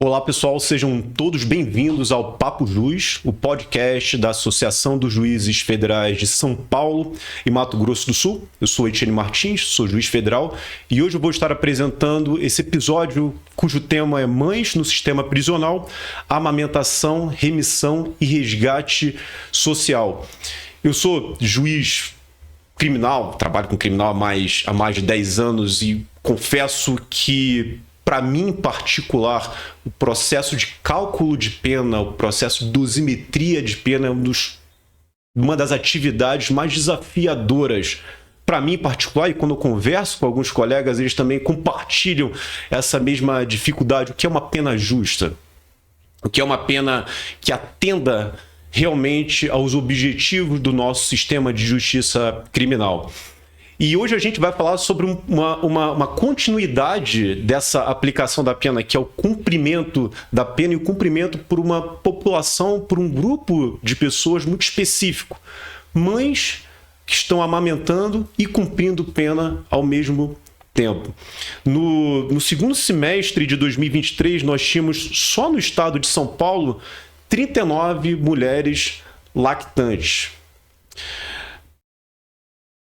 Olá pessoal, sejam todos bem-vindos ao Papo Juiz, o podcast da Associação dos Juízes Federais de São Paulo e Mato Grosso do Sul. Eu sou Etienne Martins, sou juiz federal e hoje eu vou estar apresentando esse episódio cujo tema é Mães no Sistema Prisional, Amamentação, Remissão e Resgate Social. Eu sou juiz criminal, trabalho com criminal há mais de 10 anos e confesso que para mim, em particular, o processo de cálculo de pena, o processo de dosimetria de pena é uma das atividades mais desafiadoras. Para mim, em particular, e quando eu converso com alguns colegas, eles também compartilham essa mesma dificuldade. O que é uma pena justa? O que é uma pena que atenda realmente aos objetivos do nosso sistema de justiça criminal? E hoje a gente vai falar sobre uma continuidade dessa aplicação da pena, que é o cumprimento da pena e o cumprimento por uma população, por um grupo de pessoas muito específico. Mães que estão amamentando e cumprindo pena ao mesmo tempo. No segundo semestre de 2023, nós tínhamos só no estado de São Paulo 39 mulheres lactantes.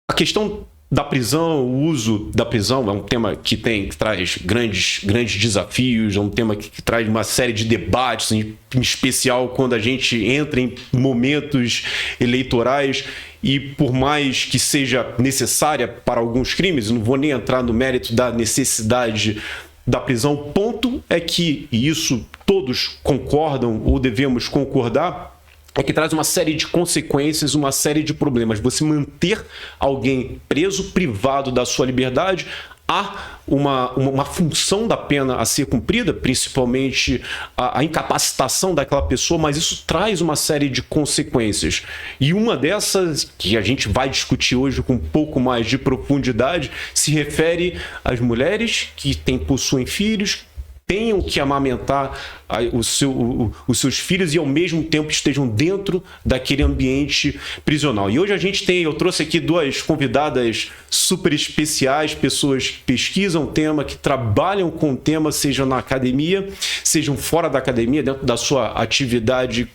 A questão da prisão, o uso da prisão é um tema que traz grandes desafios, é um tema que traz uma série de debates, em especial quando a gente entra em momentos eleitorais e por mais que seja necessária para alguns crimes, não vou nem entrar no mérito da necessidade da prisão, o ponto é que, e isso todos concordam ou devemos concordar, é que traz uma série de consequências, uma série de problemas. Você manter alguém preso, privado da sua liberdade, há uma função da pena a ser cumprida, principalmente a incapacitação daquela pessoa, mas isso traz uma série de consequências. E uma dessas, que a gente vai discutir hoje com um pouco mais de profundidade, se refere às mulheres que possuem filhos, tenham que amamentar os seus filhos e ao mesmo tempo estejam dentro daquele ambiente prisional. E hoje eu trouxe aqui duas convidadas super especiais, pessoas que pesquisam o tema, que trabalham com o tema, sejam na academia, sejam fora da academia, dentro da sua atividade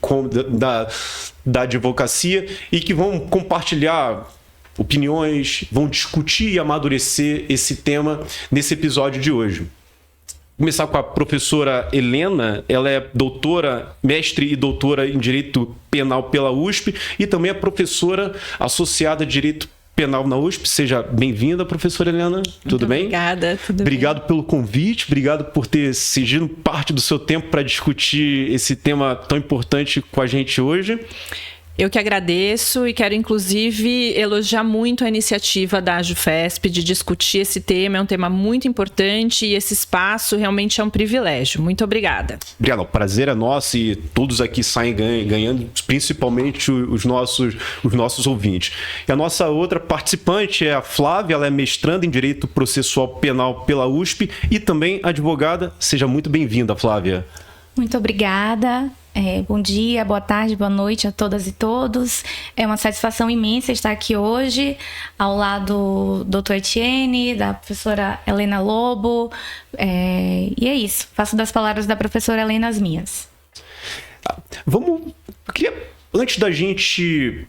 da advocacia e que vão compartilhar opiniões, vão discutir e amadurecer esse tema nesse episódio de hoje. Começar com a professora Helena, ela é mestre e doutora em Direito Penal pela USP e também é professora associada de Direito Penal na USP. Seja bem-vinda, professora Helena. Tudo bem? Obrigada, tudo bem. Obrigado pelo convite, obrigado por ter cedido parte do seu tempo para discutir esse tema tão importante com a gente hoje. Eu que agradeço e quero, inclusive, elogiar muito a iniciativa da JuFesP de discutir esse tema. É um tema muito importante e esse espaço realmente é um privilégio. Muito obrigada. Obrigado. O prazer é nosso e todos aqui saem ganhando, principalmente os nossos ouvintes. E a nossa outra participante é a Flávia. Ela é mestranda em Direito Processual Penal pela USP e também advogada. Seja muito bem-vinda, Flávia. Muito obrigada. Bom dia, boa tarde, boa noite a todas e todos. É uma satisfação imensa estar aqui hoje ao lado do Dr. Etienne, da professora Helena Lobo. E é isso, faço das palavras da professora Helena as minhas. Eu queria, antes da gente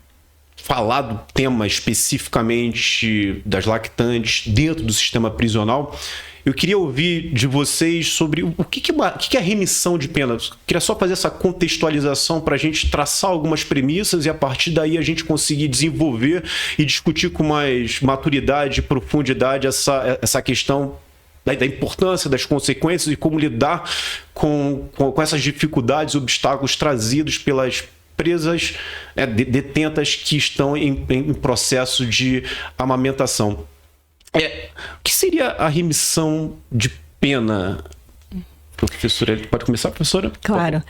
falar do tema especificamente das lactantes dentro do sistema prisional, eu queria ouvir de vocês sobre o que é a remissão de pena. Eu queria só fazer essa contextualização para a gente traçar algumas premissas e a partir daí a gente conseguir desenvolver e discutir com mais maturidade e profundidade essa questão da importância das consequências e como lidar com essas dificuldades e obstáculos trazidos pelas presas detentas que estão em processo de amamentação. O que seria a remissão de pena? Professora, pode começar, professora? Claro.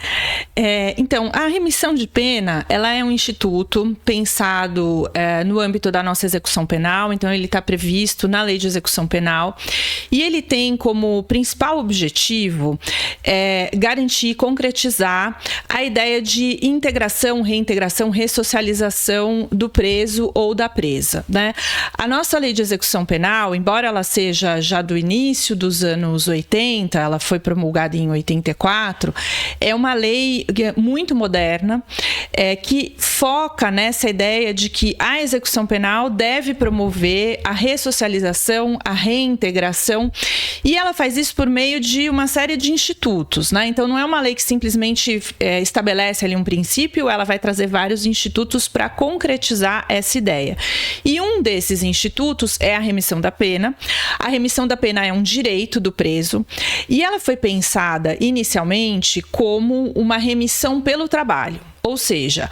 Então, a remissão de pena, ela é um instituto pensado no âmbito da nossa execução penal, então ele está previsto na Lei de Execução Penal, e ele tem como principal objetivo garantir e concretizar a ideia de integração, reintegração, ressocialização do preso ou da presa, né? A nossa Lei de Execução Penal, embora ela seja já do início dos anos 80, ela foi promulgada promulgada em 84, é uma lei muito moderna, que foca nessa ideia de que a execução penal deve promover a ressocialização, a reintegração, e ela faz isso por meio de uma série de institutos, né? Então não é uma lei que simplesmente estabelece ali um princípio, ela vai trazer vários institutos para concretizar essa ideia. E um desses institutos é a remissão da pena. A remissão da pena é um direito do preso e ela foi pensada inicialmente como uma remissão pelo trabalho, ou seja,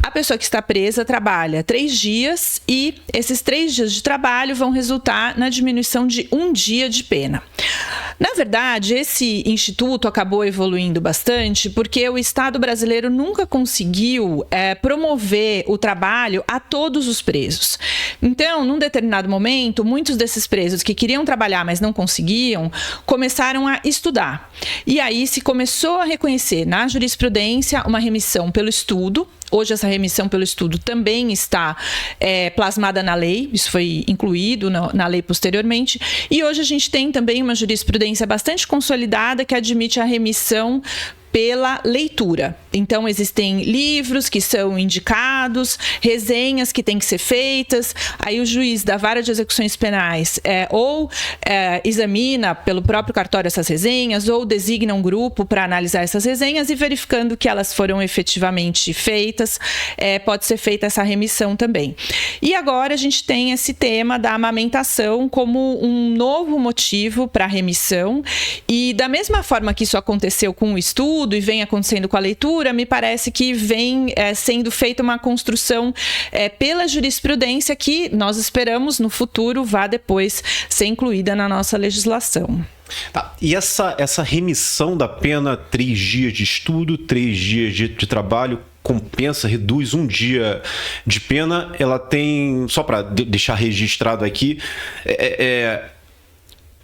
a pessoa que está presa trabalha 3 dias e esses 3 dias de trabalho vão resultar na diminuição de 1 dia de pena. Na verdade, esse instituto acabou evoluindo bastante porque o Estado brasileiro nunca conseguiu promover o trabalho a todos os presos. Então, num determinado momento, muitos desses presos que queriam trabalhar, mas não conseguiam, começaram a estudar. E aí se começou a reconhecer na jurisprudência uma remissão pelo estudo. Hoje essa remissão pelo estudo também está plasmada na lei, isso foi incluído na lei posteriormente, e hoje a gente tem também uma jurisprudência bastante consolidada que admite a remissão pela leitura. Então, existem livros que são indicados, resenhas que têm que ser feitas, aí o juiz da vara de execuções penais examina pelo próprio cartório essas resenhas ou designa um grupo para analisar essas resenhas e verificando que elas foram efetivamente feitas, pode ser feita essa remissão também. E agora a gente tem esse tema da amamentação como um novo motivo para remissão, e da mesma forma que isso aconteceu com o estudo e vem acontecendo com a leitura, me parece que vem sendo feita uma construção pela jurisprudência que nós esperamos no futuro vá depois ser incluída na nossa legislação. Tá. E essa remissão da pena, 3 dias de estudo, 3 dias de trabalho, compensa, reduz 1 dia de pena, ela tem, só para deixar registrado aqui,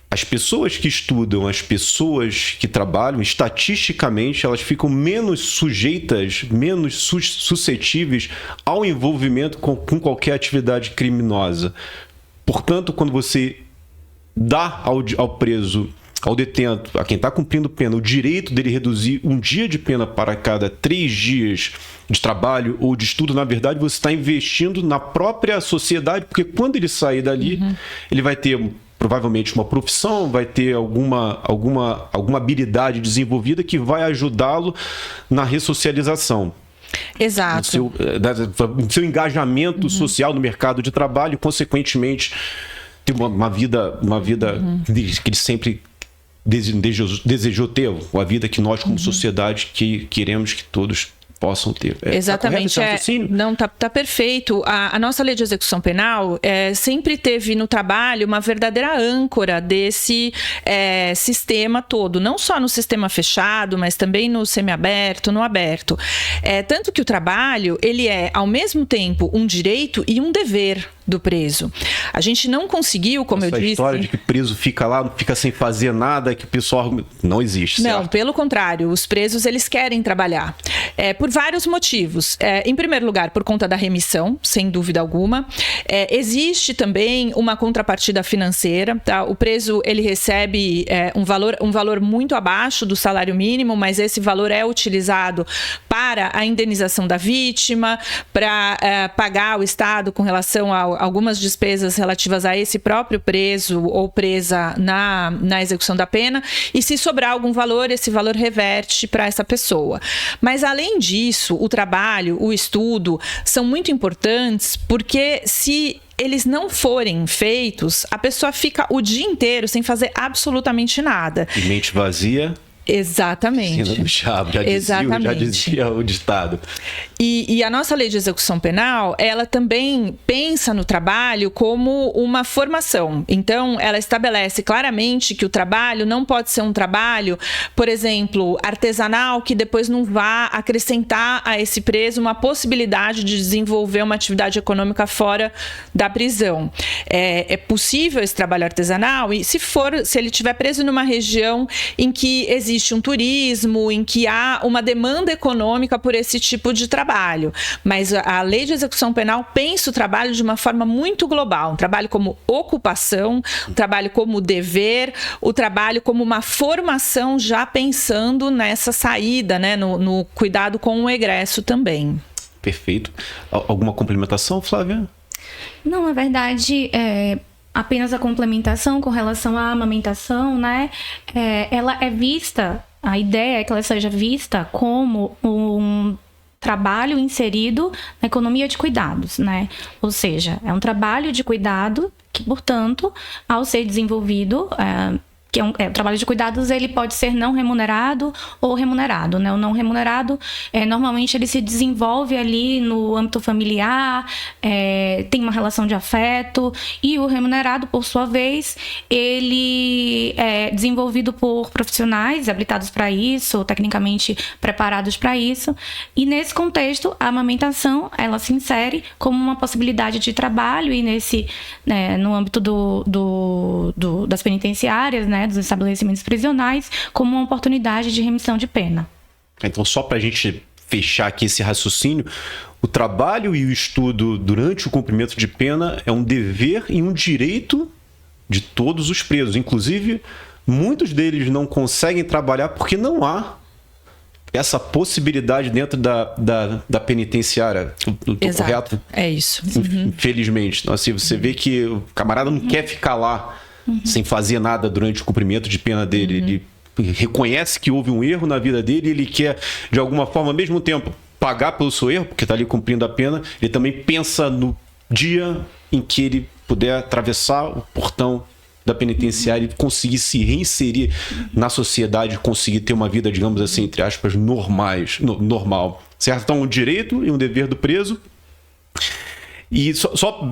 as pessoas que estudam, as pessoas que trabalham, estatisticamente, elas ficam menos sujeitas, menos suscetíveis ao envolvimento com qualquer atividade criminosa. Portanto, quando você dá ao preso, ao detento, a quem está cumprindo pena, o direito dele reduzir 1 dia de pena para cada 3 dias de trabalho ou de estudo, na verdade, você está investindo na própria sociedade, porque quando ele sair dali, ele vai ter provavelmente uma profissão, vai ter alguma habilidade desenvolvida que vai ajudá-lo na ressocialização. Exato. No seu engajamento social no mercado de trabalho, consequentemente, ter uma vida que ele sempre desejou ter, uma vida que nós, como sociedade, que queremos que todos possam ter. Exatamente. Não, tá perfeito. A nossa lei de execução penal sempre teve no trabalho uma verdadeira âncora desse sistema todo, não só no sistema fechado, mas também no semiaberto, no aberto. Tanto que o trabalho, ele é, ao mesmo tempo, um direito e um dever do preso. A gente não conseguiu, como eu disse... Essa história de que preso fica lá, fica sem fazer nada, que o pessoal... Não existe, certo? Não, pelo contrário. Os presos, eles querem trabalhar. Por vários motivos. Em primeiro lugar, por conta da remissão, sem dúvida alguma. Existe também uma contrapartida financeira. Tá? O preso, ele recebe um valor muito abaixo do salário mínimo, mas esse valor é utilizado para a indenização da vítima, para pagar o Estado com relação a algumas despesas relativas a esse próprio preso ou presa na execução da pena, e se sobrar algum valor, esse valor reverte para essa pessoa. Mas, além disso, o trabalho, o estudo são muito importantes, porque se eles não forem feitos, a pessoa fica o dia inteiro sem fazer absolutamente nada. E mente vazia... Exatamente. Cena do Chavo, já dizia o ditado. E a nossa lei de execução penal, ela também pensa no trabalho como uma formação. Então, ela estabelece claramente que o trabalho não pode ser um trabalho, por exemplo, artesanal, que depois não vá acrescentar a esse preso uma possibilidade de desenvolver uma atividade econômica fora da prisão. É possível esse trabalho artesanal, e se ele estiver preso numa região em que existe existe um turismo, em que há uma demanda econômica por esse tipo de trabalho. Mas a lei de execução penal pensa o trabalho de uma forma muito global, um trabalho como ocupação, um trabalho como dever, o trabalho como uma formação já pensando nessa saída, né, no cuidado com o egresso também. Perfeito. Alguma complementação, Flávia? Não, na verdade, apenas a complementação com relação à amamentação, né? Ela é vista, a ideia é que ela seja vista como um trabalho inserido na economia de cuidados, né? Ou seja, é um trabalho de cuidado que, portanto, ao ser desenvolvido, que o trabalho de cuidados, ele pode ser não remunerado ou remunerado, né? O não remunerado, normalmente ele se desenvolve ali no âmbito familiar, tem uma relação de afeto, e o remunerado, por sua vez, ele é desenvolvido por profissionais habilitados para isso, ou tecnicamente preparados para isso, e nesse contexto, a amamentação, ela se insere como uma possibilidade de trabalho, e no âmbito das penitenciárias, né, dos estabelecimentos prisionais, como uma oportunidade de remissão de pena. Então, só para a gente fechar aqui esse raciocínio, o trabalho e o estudo durante o cumprimento de pena é um dever e um direito de todos os presos. Inclusive, muitos deles não conseguem trabalhar porque não há essa possibilidade dentro da penitenciária. Estou correto? É isso. Infelizmente. Então, assim, você vê que o camarada não quer ficar lá sem fazer nada durante o cumprimento de pena dele. Ele reconhece que houve um erro na vida dele e ele quer, de alguma forma, ao mesmo tempo, pagar pelo seu erro, porque está ali cumprindo a pena. Ele também pensa no dia em que ele puder atravessar o portão da penitenciária e conseguir se reinserir na sociedade, conseguir ter uma vida, digamos assim, entre aspas, normal. Certo? Então, um direito e um dever do preso. E só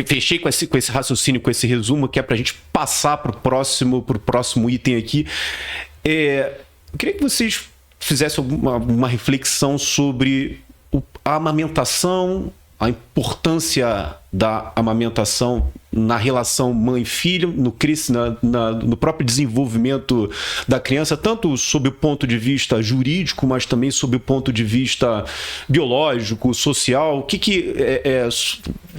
fechei com esse raciocínio, com esse resumo, que é para a gente passar para o próximo item aqui. Eu queria que vocês fizessem uma reflexão sobre a amamentação, a importância da amamentação na relação mãe-filho, no próprio desenvolvimento da criança, tanto sob o ponto de vista jurídico, mas também sob o ponto de vista biológico, social.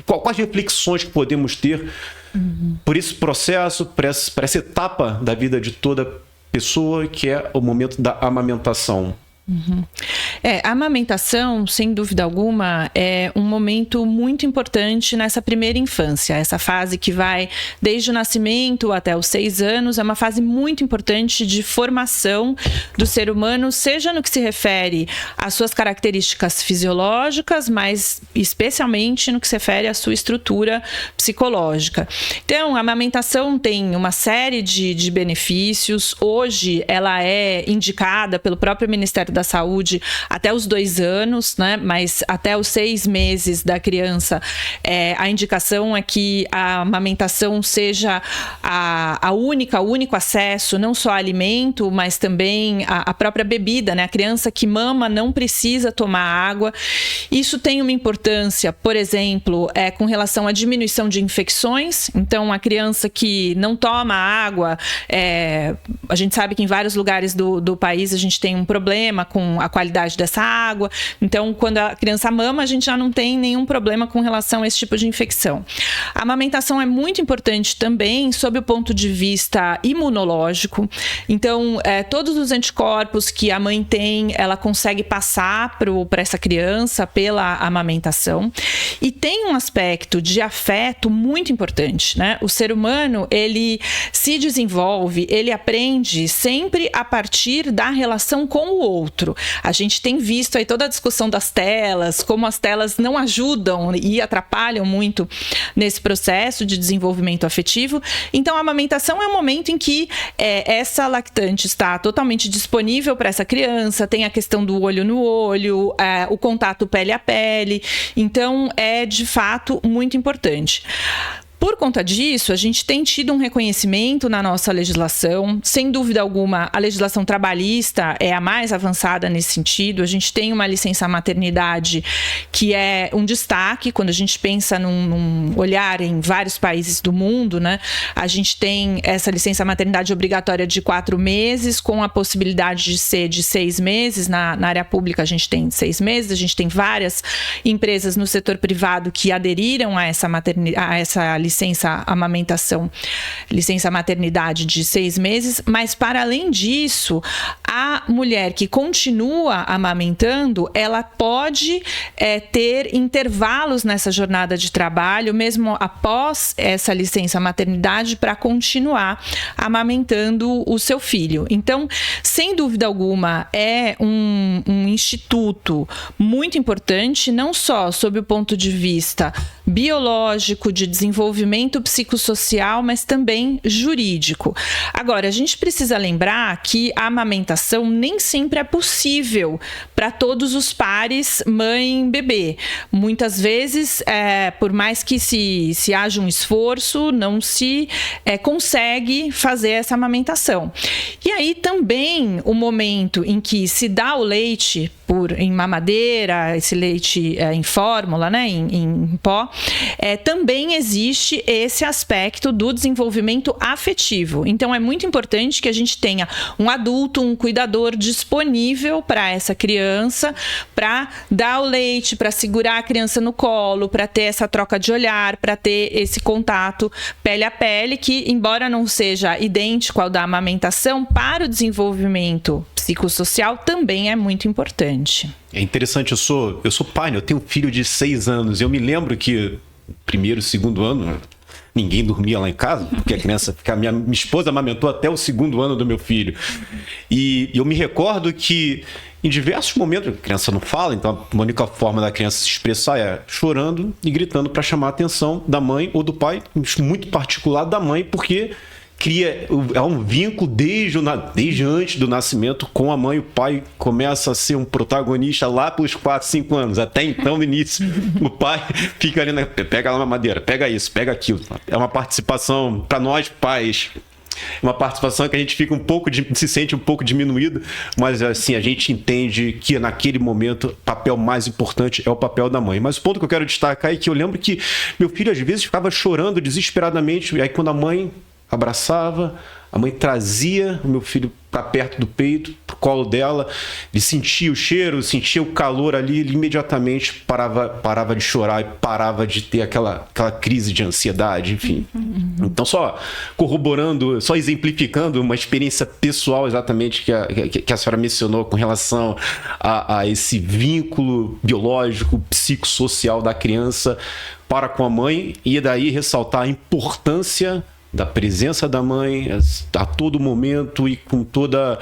Quais reflexões que podemos ter por esse processo, por essa etapa da vida de toda pessoa, que é o momento da amamentação? A amamentação, sem dúvida alguma, é um momento muito importante nessa primeira infância. Essa fase que vai desde o nascimento até os 6 anos é uma fase muito importante de formação do ser humano, seja no que se refere às suas características fisiológicas, mas especialmente no que se refere à sua estrutura psicológica. Então, a amamentação tem uma série de benefícios. Hoje, ela é indicada pelo próprio Ministério da Saúde até os 2 anos, né? Mas até os 6 meses da criança, a indicação é que a amamentação seja o único acesso, não só a alimento, mas também a própria bebida, né? A criança que mama não precisa tomar água. Isso tem uma importância, por exemplo, com relação à diminuição de infecções. Então, a criança que não toma água, a gente sabe que em vários lugares do país a gente tem um problema com a qualidade dessa água. Então, quando a criança mama, a gente já não tem nenhum problema com relação a esse tipo de infecção. A amamentação é muito importante também sob o ponto de vista imunológico. Então, todos os anticorpos que a mãe tem, ela consegue passar para essa criança pela amamentação. E tem um aspecto de afeto muito importante, né? O ser humano, ele se desenvolve, ele aprende sempre a partir da relação com o outro. A gente tem visto aí toda a discussão das telas, como as telas não ajudam e atrapalham muito nesse processo de desenvolvimento afetivo. Então, a amamentação é um momento em que essa lactante está totalmente disponível para essa criança, tem a questão do olho no olho, o contato pele a pele. Então, é de fato muito importante. Por conta disso, a gente tem tido um reconhecimento na nossa legislação. Sem dúvida alguma, a legislação trabalhista é a mais avançada nesse sentido. A gente tem uma licença maternidade que é um destaque quando a gente pensa num olhar em vários países do mundo, né? A gente tem essa licença maternidade obrigatória de 4 meses, com a possibilidade de ser de 6 meses. Na área pública, a gente tem 6 meses. A gente tem várias empresas no setor privado que aderiram a essa licença amamentação, licença maternidade de 6 meses, mas para além disso, a mulher que continua amamentando, ela pode ter intervalos nessa jornada de trabalho, mesmo após essa licença maternidade, para continuar amamentando o seu filho. Então, sem dúvida alguma, é um instituto muito importante, não só sob o ponto de vista biológico, de desenvolvimento psicossocial, mas também jurídico. Agora, a gente precisa lembrar que a amamentação nem sempre é possível para todos os pares mãe-bebê. Muitas vezes, por mais que se haja um esforço, não se consegue fazer essa amamentação. E aí também o momento em que se dá o leite em mamadeira, esse leite em fórmula, né, em pó, também existe esse aspecto do desenvolvimento afetivo. Então é muito importante que a gente tenha um adulto, um cuidador disponível para essa criança, para dar o leite, para segurar a criança no colo, para ter essa troca de olhar, para ter esse contato pele a pele, que embora não seja idêntico ao da amamentação, para o desenvolvimento psicossocial também é muito importante. É interessante, eu sou pai, né? Eu tenho um filho de 6 anos. Eu me lembro que primeiro, segundo ano, ninguém dormia lá em casa, porque a criança minha esposa amamentou até o 2º ano do meu filho. E eu me recordo que em diversos momentos, a criança não fala, então a única forma da criança se expressar é chorando e gritando para chamar a atenção da mãe ou do pai, muito particular da mãe, porque há um vínculo desde antes do nascimento com a mãe. O pai começa a ser um protagonista lá pelos 4, 5 anos. Até então, no início, o pai fica ali, pega lá uma madeira, pega isso, pega aquilo. É uma participação, para nós pais, uma participação que a gente fica se sente um pouco diminuído, mas assim, a gente entende que naquele momento o papel mais importante é o papel da mãe. Mas o ponto que eu quero destacar é que eu lembro que meu filho às vezes ficava chorando desesperadamente, e aí quando a mãe abraçava, a mãe trazia o meu filho para perto do peito, pro colo dela, ele sentia o cheiro, sentia o calor ali, ele imediatamente parava de chorar e parava de ter aquela crise de ansiedade, enfim. Então, só corroborando, só exemplificando uma experiência pessoal exatamente que a senhora mencionou com relação a esse vínculo biológico, psicossocial da criança para com a mãe, e daí ressaltar a importância da presença da mãe a todo momento e com toda,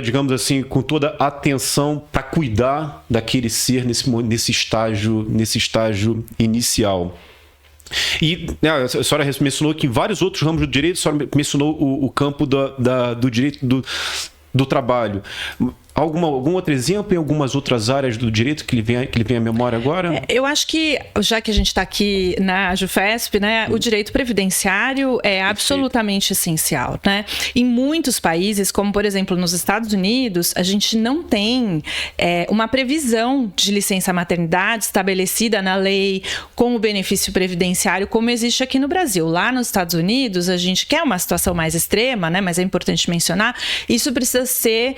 digamos assim, com toda atenção para cuidar daquele ser nesse estágio inicial. E a senhora mencionou que em vários outros ramos do direito, a senhora mencionou o campo do direito do trabalho. Algum outro exemplo em algumas outras áreas do direito que lhe vem à memória agora? Eu acho que, já que a gente está aqui na Jufesp, né, o direito previdenciário é absolutamente essencial, né? Em muitos países, como por exemplo nos Estados Unidos, a gente não tem uma previsão de licença maternidade estabelecida na lei com o benefício previdenciário como existe aqui no Brasil. Lá nos Estados Unidos, a gente quer uma situação mais extrema, né, mas é importante mencionar, isso precisa ser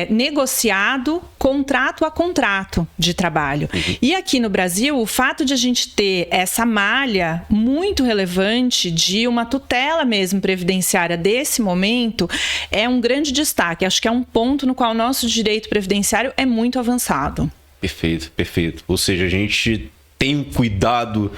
negociado contrato a contrato de trabalho. E aqui no Brasil, o fato de a gente ter essa malha muito relevante de uma tutela mesmo previdenciária desse momento é um grande destaque. Acho que é um ponto no qual o nosso direito previdenciário é muito avançado. Perfeito, perfeito. Ou seja, a gente tem um cuidado,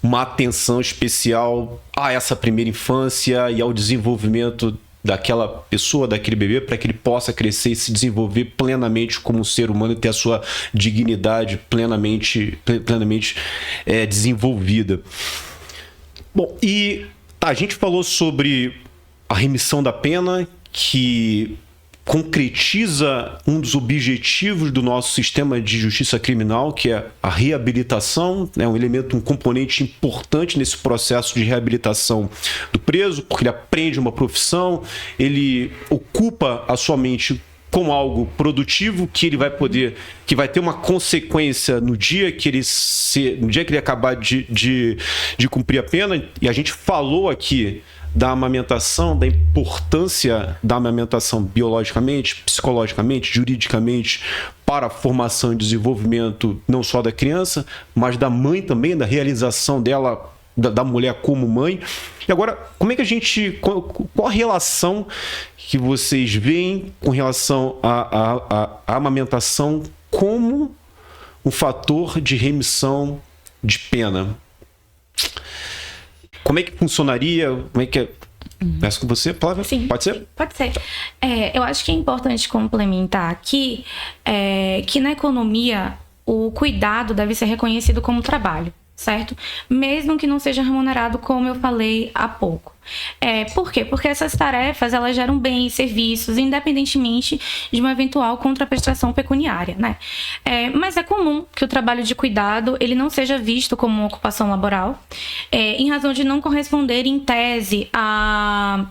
uma atenção especial a essa primeira infância e ao desenvolvimento daquela pessoa, daquele bebê, para que ele possa crescer e se desenvolver plenamente como um ser humano e ter a sua dignidade plenamente desenvolvida. Bom, e a gente falou sobre a remissão da pena, que concretiza um dos objetivos do nosso sistema de justiça criminal, que é a reabilitação, né? Um componente importante nesse processo de reabilitação do preso, porque ele aprende uma profissão, ele ocupa a sua mente com algo produtivo que ele vai poder, que vai ter uma consequência no dia que ele acabar de cumprir a pena. E a gente falou aqui da amamentação, da importância da amamentação biologicamente, psicologicamente, juridicamente, para a formação e desenvolvimento não só da criança, mas da mãe também, da realização dela, da mulher como mãe. E agora, como é que qual a relação que vocês veem com relação à amamentação como um fator de remissão de pena? Como é que funcionaria? Como é que é? Peço com você, Flávia. Sim, pode ser? Pode ser. Eu acho que é importante complementar aqui que na economia o cuidado deve ser reconhecido como trabalho, certo? Mesmo que não seja remunerado, como eu falei há pouco. Por quê? Porque essas tarefas, elas geram bens e serviços, independentemente de uma eventual contraprestação pecuniária, né? Mas é comum que o trabalho de cuidado, ele não seja visto como uma ocupação laboral, em razão de não corresponder, em tese, a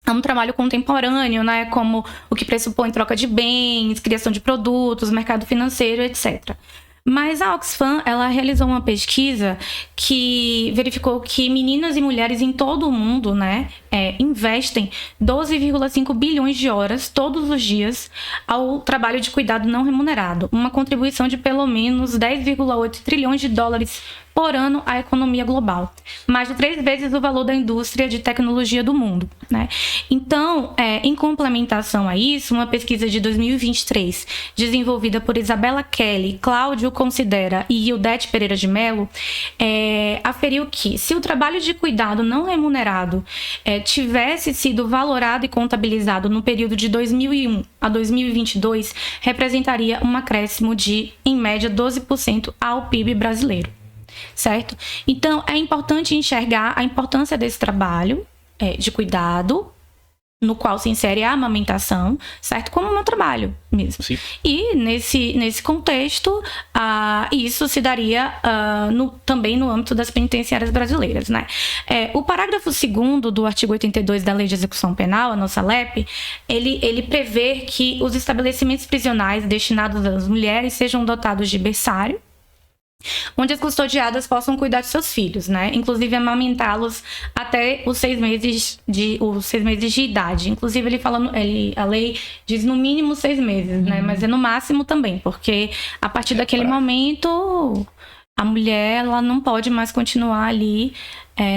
um trabalho contemporâneo, né? Como o que pressupõe troca de bens, criação de produtos, mercado financeiro, etc. Mas a Oxfam, ela realizou uma pesquisa que verificou que meninas e mulheres em todo o mundo, né, investem 12,5 bilhões de horas todos os dias ao trabalho de cuidado não remunerado, uma contribuição de pelo menos 10,8 trilhões de dólares por ano à economia global, mais de 3 vezes o valor da indústria de tecnologia do mundo, né? Então, em complementação a isso, uma pesquisa de 2023, desenvolvida por Isabela Kelly, Cláudio Considera e Ildete Pereira de Mello, aferiu que, se o trabalho de cuidado não remunerado tivesse sido valorado e contabilizado no período de 2001 a 2022, representaria um acréscimo de, em média, 12% ao PIB brasileiro. Certo? Então, é importante enxergar a importância desse trabalho de cuidado, no qual se insere a amamentação, certo? Como um trabalho mesmo. Sim. E nesse contexto, isso se daria também no âmbito das penitenciárias brasileiras, né? O parágrafo 2º do artigo 82 da Lei de Execução Penal, a nossa LEP, ele prevê que os estabelecimentos prisionais destinados às mulheres sejam dotados de berçário, onde as custodiadas possam cuidar de seus filhos, né? Inclusive amamentá-los até os 6 meses de idade. Inclusive a lei diz no mínimo 6 meses, né? Mas é no máximo também, porque a partir daquele momento a mulher, ela não pode mais continuar ali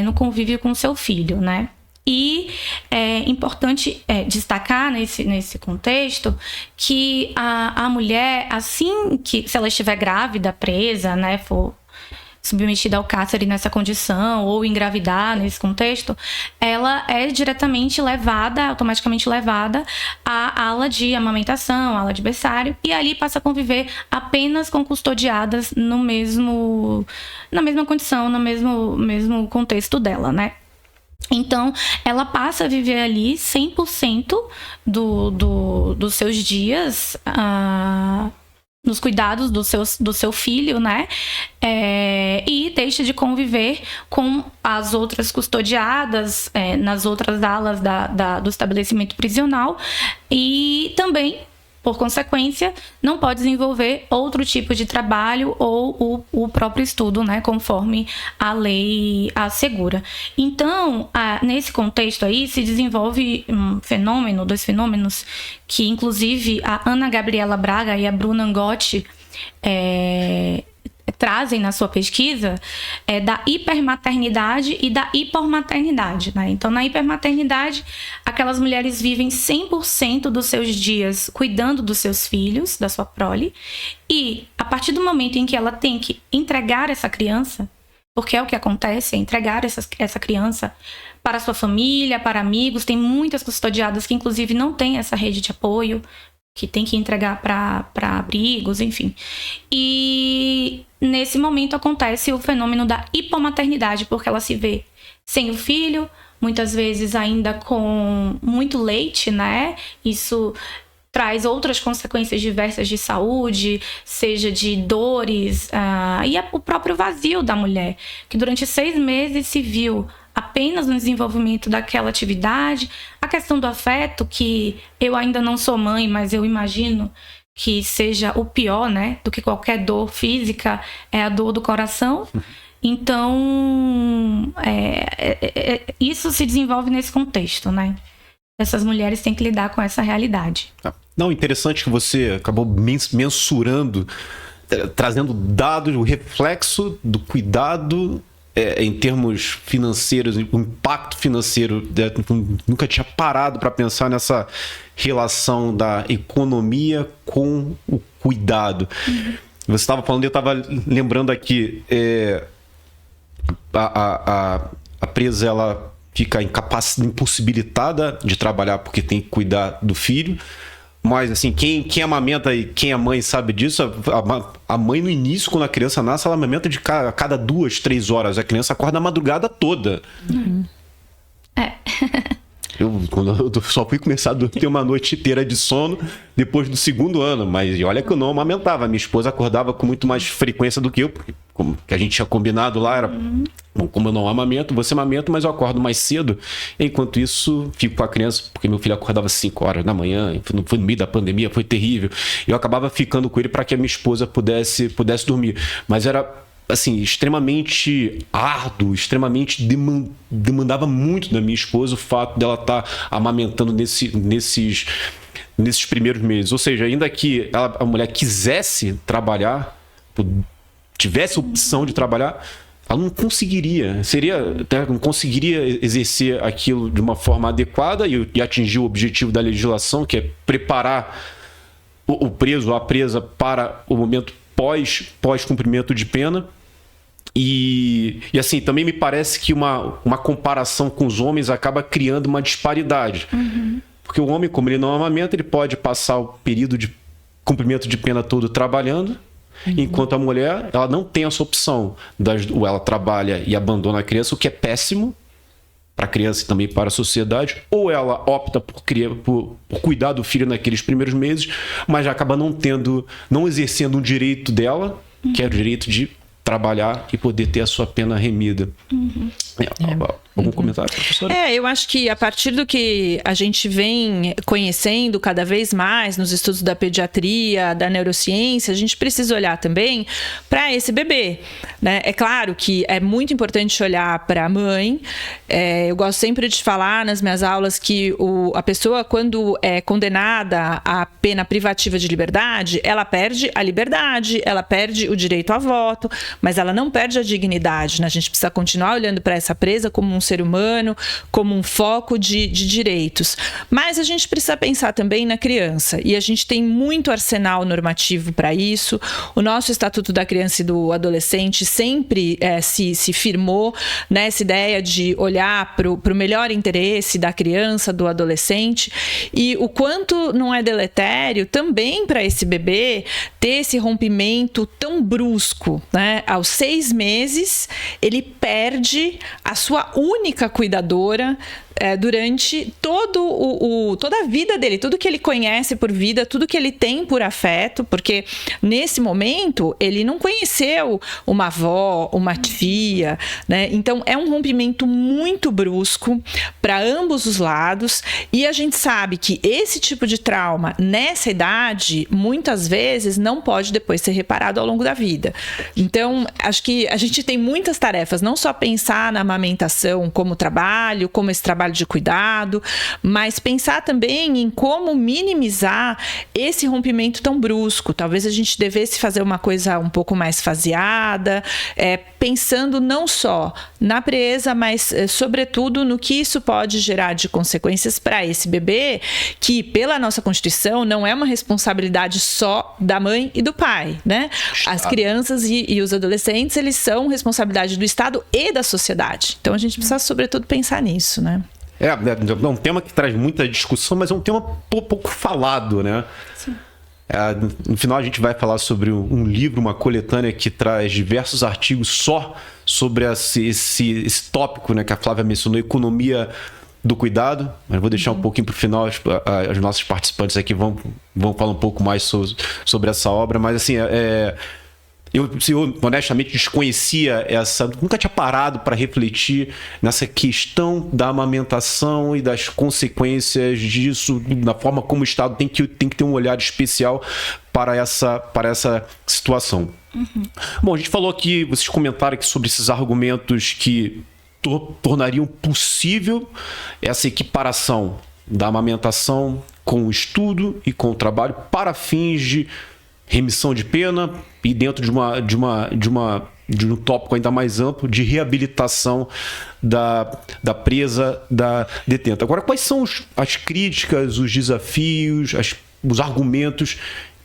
no convívio com seu filho, né? E é importante destacar nesse contexto que a mulher, assim que, se ela estiver grávida, presa, né, for submetida ao cárcere nessa condição ou engravidar nesse contexto, ela é automaticamente levada à ala de amamentação, à ala de berçário, e ali passa a conviver apenas com custodiadas na mesma condição, no mesmo contexto dela, né? Então, ela passa a viver ali 100% dos seus dias nos cuidados do seu filho, né? E deixa de conviver com as outras custodiadas nas outras alas do estabelecimento prisional e também, por consequência, não pode desenvolver outro tipo de trabalho ou o próprio estudo, né, conforme a lei assegura. Então, nesse contexto aí, se desenvolve dois fenômenos, que inclusive a Ana Gabriela Braga e a Bruna Angotti trazem na sua pesquisa, da hipermaternidade e da hipormaternidade, né? Então, na hipermaternidade, aquelas mulheres vivem 100% dos seus dias cuidando dos seus filhos, da sua prole, e a partir do momento em que ela tem que entregar essa criança, porque é o que acontece, entregar essa criança para sua família, para amigos, tem muitas custodiadas que inclusive não têm essa rede de apoio, que tem que entregar para abrigos, enfim. E nesse momento acontece o fenômeno da hipomaternidade, porque ela se vê sem o filho, muitas vezes ainda com muito leite, né? Isso traz outras consequências diversas de saúde, seja de dores, e o próprio vazio da mulher, que durante 6 meses se viu apenas no desenvolvimento daquela atividade, a questão do afeto, que eu ainda não sou mãe, mas eu imagino que seja o pior, né, do que qualquer dor física, é a dor do coração. Então, isso se desenvolve nesse contexto, né? Essas mulheres têm que lidar com essa realidade. Não, interessante que você acabou mensurando, trazendo dados, o reflexo do cuidado em termos financeiros, o impacto financeiro. Nunca tinha parado para pensar nessa relação da economia com o cuidado. Você estava falando, eu estava lembrando aqui, a presa, ela fica impossibilitada de trabalhar porque tem que cuidar do filho. Mas, assim, quem amamenta e quem é mãe sabe disso. A mãe, no início, quando a criança nasce, ela amamenta a cada 2, 3 horas. A criança acorda a madrugada toda. Eu só fui começar a ter uma noite inteira de sono depois do 2º ano. Mas olha que eu não amamentava. Minha esposa acordava com muito mais frequência do que eu. Porque como que a gente tinha combinado lá, era... Bom, como eu não amamento, você amamenta, mas eu acordo mais cedo. Enquanto isso, fico com a criança, porque meu filho acordava 5 horas da manhã. Foi no meio da pandemia, foi terrível. Eu acabava ficando com ele para que a minha esposa pudesse dormir. Mas era... assim, extremamente árduo, extremamente demandava muito da minha esposa o fato dela estar amamentando nesses primeiros meses. Ou seja, ainda que a mulher quisesse trabalhar, tivesse opção de trabalhar, ela não conseguiria, não conseguiria exercer aquilo de uma forma adequada e atingir o objetivo da legislação, que é preparar o preso ou a presa para o momento pós-cumprimento de pena. E assim, também me parece que uma comparação com os homens acaba criando uma disparidade. Porque o homem, como ele não amamenta, ele pode passar o período de cumprimento de pena todo trabalhando, enquanto a mulher, ela não tem essa opção. Ou ela trabalha e abandona a criança, o que é péssimo para a criança e também para a sociedade, ou ela opta por cuidar do filho naqueles primeiros meses, mas acaba não exercendo um direito dela, que é o direito de trabalhar e poder ter a sua pena remida. Algum comentário, professora? Eu acho que a partir do que a gente vem conhecendo cada vez mais nos estudos da pediatria, da neurociência, a gente precisa olhar também para esse bebê, né? É claro que é muito importante olhar para a mãe. Eu gosto sempre de falar nas minhas aulas que a pessoa, quando é condenada à pena privativa de liberdade, ela perde a liberdade, ela perde o direito a voto, mas ela não perde a dignidade, né? A gente precisa continuar olhando para essa presa como um ser humano, como um foco de direitos. Mas a gente precisa pensar também na criança, e a gente tem muito arsenal normativo para isso. O nosso Estatuto da Criança e do Adolescente sempre se firmou nessa ideia de olhar para o melhor interesse da criança, do adolescente, e o quanto não é deletério também para esse bebê ter esse rompimento tão brusco, né? Aos 6 meses, ele perde a sua única cuidadora durante toda a vida dele, tudo que ele conhece por vida, tudo que ele tem por afeto, porque nesse momento ele não conheceu uma avó, uma tia, né? Então é um rompimento muito brusco para ambos os lados, e a gente sabe que esse tipo de trauma nessa idade muitas vezes não pode depois ser reparado ao longo da vida. Então acho que a gente tem muitas tarefas, não só pensar na amamentação como trabalho, como esse trabalho de cuidado, mas pensar também em como minimizar esse rompimento tão brusco. Talvez a gente devesse fazer uma coisa um pouco mais faseada, pensando não só na presa, mas sobretudo no que isso pode gerar de consequências para esse bebê, que pela nossa Constituição não é uma responsabilidade só da mãe e do pai, né? As crianças e os adolescentes, eles são responsabilidade do Estado e da sociedade. Então a gente precisa sobretudo pensar nisso, né? É um tema que traz muita discussão, mas é um tema pouco falado, né? Sim. No final a gente vai falar sobre um livro, uma coletânea que traz diversos artigos só sobre esse tópico, né, que a Flávia mencionou, economia do cuidado. Mas vou deixar um pouquinho para o final, os nossos participantes aqui vão falar um pouco mais sobre essa obra, mas assim, eu honestamente desconhecia nunca tinha parado para refletir nessa questão da amamentação e das consequências disso, na forma como o Estado tem que ter um olhar especial para essa situação. Bom, a gente falou aqui, vocês comentaram aqui sobre esses argumentos que tornariam possível essa equiparação da amamentação com o estudo e com o trabalho para fins de remissão de pena e dentro de um tópico ainda mais amplo de reabilitação da presa, da detenta. Agora, quais são as críticas, os desafios, os argumentos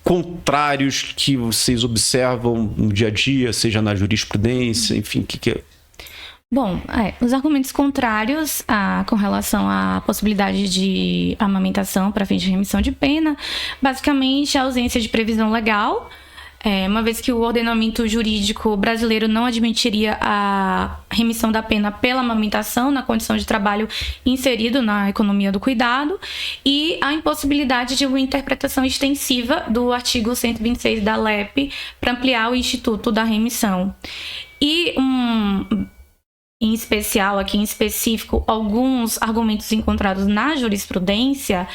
contrários que vocês observam no dia a dia, seja na jurisprudência, enfim, o que é? Bom, os argumentos contrários com relação à possibilidade de amamentação para fins de remissão de pena, basicamente a ausência de previsão legal, uma vez que o ordenamento jurídico brasileiro não admitiria a remissão da pena pela amamentação na condição de trabalho inserido na economia do cuidado, e a impossibilidade de uma interpretação extensiva do artigo 126 da LEP para ampliar o instituto da remissão. E em especial, aqui em específico, alguns argumentos encontrados na jurisprudência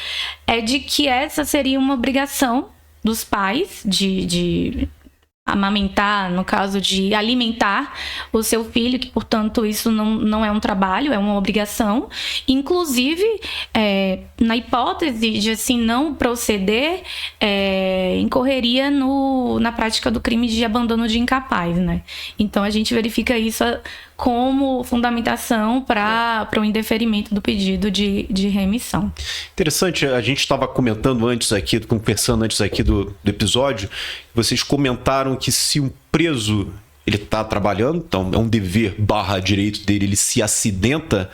é de que essa seria uma obrigação dos pais de amamentar, no caso de alimentar o seu filho, que, portanto, isso não é um trabalho, é uma obrigação. Inclusive, na hipótese de assim não proceder, incorreria na prática do crime de abandono de incapaz, né? Então, a gente verifica isso como fundamentação para o indeferimento do pedido de remissão. Interessante, a gente estava conversando antes aqui do episódio, vocês comentaram que se um preso ele está trabalhando, então é um dever / direito dele, ele se acidenta,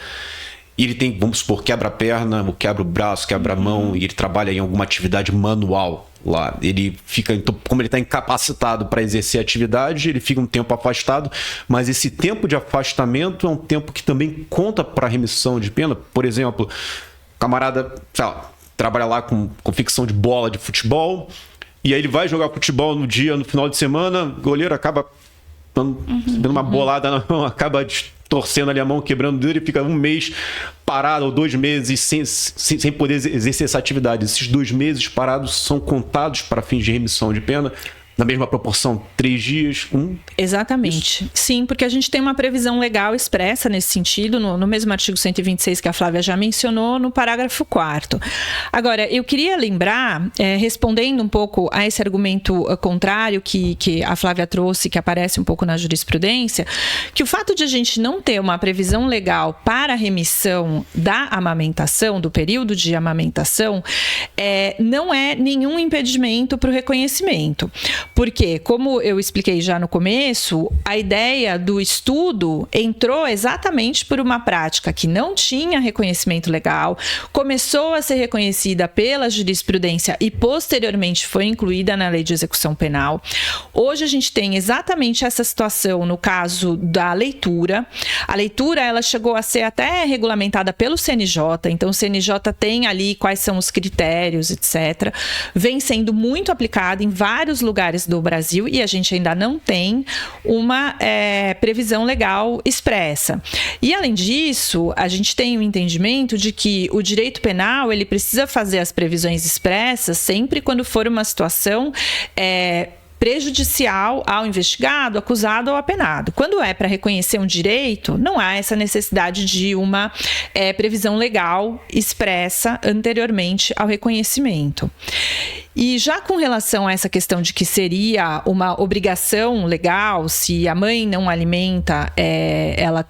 e ele tem, vamos supor, quebra a perna, ou quebra o braço, quebra a mão, e ele trabalha em alguma atividade manual lá. Ele fica, então, como ele está incapacitado para exercer a atividade, ele fica um tempo afastado, mas esse tempo de afastamento é um tempo que também conta para a remissão de pena. Por exemplo, o camarada, sei lá, trabalha lá com confecção de bola de futebol, e aí ele vai jogar futebol no final de semana, o goleiro acaba dando uma bolada na mão, acaba torcendo ali a mão, quebrando o dedo, e fica um mês parado, ou 2 meses sem poder exercer essa atividade. Esses 2 meses parados são contados para fins de remissão de pena, na mesma proporção, 3 dias, 1? Exatamente. Isso. Sim, porque a gente tem uma previsão legal expressa nesse sentido, no mesmo artigo 126 que a Flávia já mencionou, no parágrafo 4º. Agora, eu queria lembrar, respondendo um pouco a esse argumento contrário que a Flávia trouxe, que aparece um pouco na jurisprudência, que o fato de a gente não ter uma previsão legal para a remissão da amamentação, do período de amamentação, não é nenhum impedimento para o reconhecimento. Porque, como eu expliquei já no começo, a ideia do estudo entrou exatamente por uma prática que não tinha reconhecimento legal, começou a ser reconhecida pela jurisprudência e posteriormente foi incluída na Lei de Execução Penal. Hoje a gente tem exatamente essa situação no caso da leitura. A leitura, ela chegou a ser até regulamentada pelo CNJ, então o CNJ tem ali quais são os critérios, etc. Vem sendo muito aplicada em vários lugares do Brasil e a gente ainda não tem uma previsão legal expressa. E, além disso, a gente tem o entendimento de que o direito penal ele precisa fazer as previsões expressas sempre quando for uma situação prejudicial ao investigado, acusado ou apenado. Quando é para reconhecer um direito, não há essa necessidade de uma previsão legal expressa anteriormente ao reconhecimento. E já com relação a essa questão de que seria uma obrigação legal, se a mãe não alimenta, ela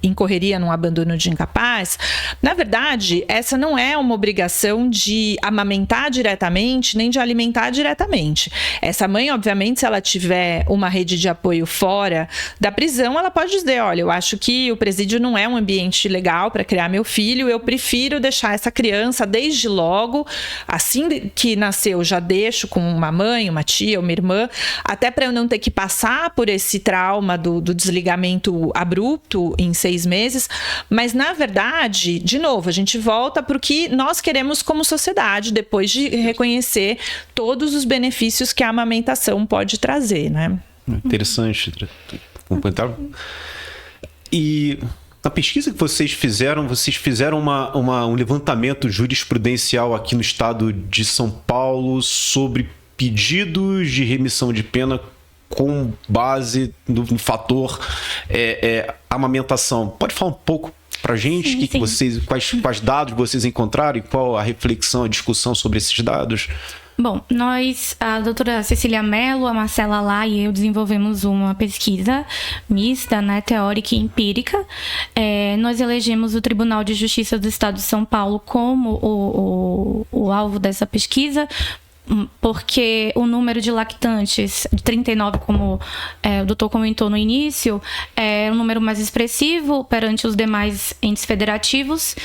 incorreria num abandono de incapaz, na verdade, essa não é uma obrigação de amamentar diretamente, nem de alimentar diretamente. Essa mãe, obviamente, se ela tiver uma rede de apoio fora da prisão, ela pode dizer, olha, eu acho que o presídio não é um ambiente legal para criar meu filho, eu prefiro deixar essa criança desde logo, assim que nasceu, já deixo com uma mãe, uma tia, uma irmã, até para eu não ter que passar por esse trauma do desligamento abrupto em 6 meses. Mas, na verdade, de novo, a gente volta para o que nós queremos como sociedade, depois de reconhecer todos os benefícios que a amamentação pode trazer, né? Interessante. E na pesquisa que vocês fizeram um levantamento jurisprudencial aqui no estado de São Paulo sobre pedidos de remissão de pena com base no fator amamentação. Pode falar um pouco pra gente? Sim, sim. Vocês, quais dados vocês encontraram e qual a reflexão, a discussão sobre esses dados? Bom, nós, a doutora Cecília Mello, a Marcela Lá e eu desenvolvemos uma pesquisa mista, né, teórica e empírica. Nós elegemos o Tribunal de Justiça do Estado de São Paulo como o alvo dessa pesquisa, porque o número de lactantes, de 39, como o doutor comentou no início, é um número mais expressivo perante os demais entes federativos.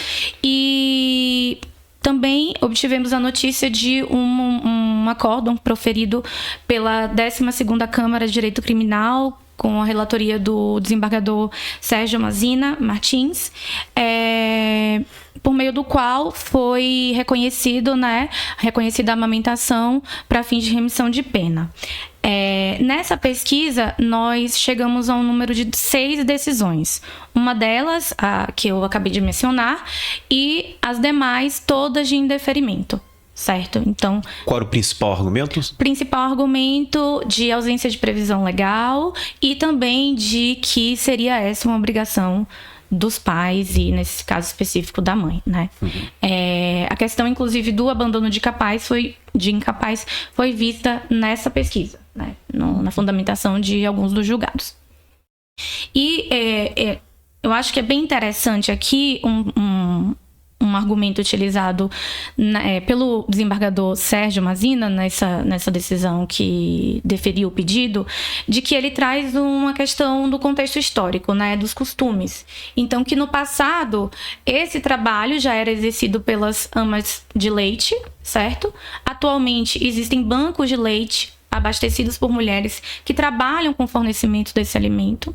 E também obtivemos a notícia de um acórdão proferido pela 12ª Câmara de Direito Criminal, com a relatoria do desembargador Sérgio Mazina Martins, por meio do qual foi reconhecida a amamentação para fins de remissão de pena. Nessa pesquisa, nós chegamos a um número de 6 decisões. Uma delas, a que eu acabei de mencionar, e as demais todas de indeferimento. Certo? Então, qual era o principal argumento? Principal argumento de ausência de previsão legal e também de que seria essa uma obrigação dos pais e, nesse caso específico, da mãe, né? Uhum. A questão, inclusive, do abandono de incapaz foi vista nessa pesquisa, né? Na fundamentação de alguns dos julgados. E eu acho que é bem interessante aqui um argumento utilizado pelo desembargador Sérgio Mazina nessa decisão que deferiu o pedido, de que ele traz uma questão do contexto histórico, né, dos costumes. Então, que no passado, esse trabalho já era exercido pelas amas de leite, certo? Atualmente, existem bancos de leite abastecidos por mulheres que trabalham com o fornecimento desse alimento,